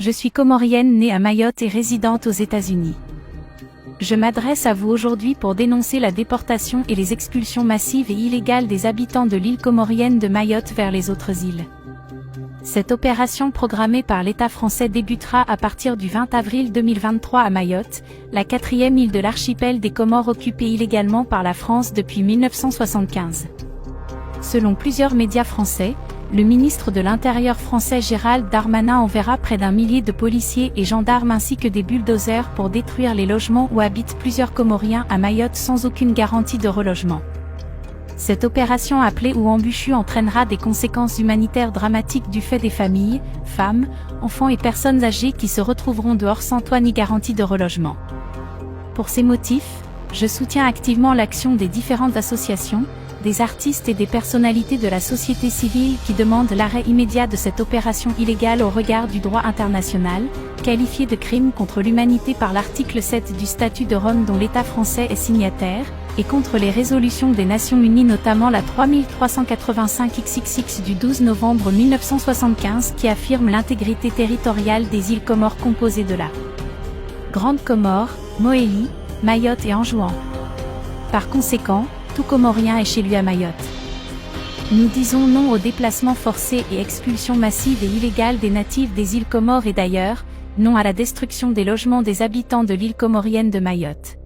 Je suis comorienne née à Mayotte et résidente aux États-Unis. Je m'adresse à vous aujourd'hui pour dénoncer la déportation et les expulsions massives et illégales des habitants de l'île comorienne de Mayotte vers les autres îles. Cette opération programmée par l'État français débutera à partir du 20 avril 2023 à Mayotte, la quatrième île de l'archipel des Comores occupée illégalement par la France depuis 1975. Selon plusieurs médias français, le ministre de l'Intérieur français Gérald Darmanin enverra près d'1 millier de policiers et gendarmes ainsi que des bulldozers pour détruire les logements où habitent plusieurs Comoriens à Mayotte sans aucune garantie de relogement. Cette opération appelée ou embûchue entraînera des conséquences humanitaires dramatiques du fait des familles, femmes, enfants et personnes âgées qui se retrouveront dehors sans toit ni garantie de relogement. Pour ces motifs, je soutiens activement l'action des différentes associations, des artistes et des personnalités de la société civile qui demandent l'arrêt immédiat de cette opération illégale au regard du droit international, qualifiée de crime contre l'humanité par l'article 7 du statut de Rome dont l'État français est signataire, et contre les résolutions des Nations Unies notamment la 3385 XXX du 12 novembre 1975 qui affirme l'intégrité territoriale des îles Comores composées de la Grande Comore, Mohéli, Mayotte et Anjouan. Par conséquent, tout Comorien est chez lui à Mayotte. Nous disons non au déplacement forcé et expulsion massive et illégale des natifs des îles Comores et d'ailleurs, non à la destruction des logements des habitants de l'île comorienne de Mayotte.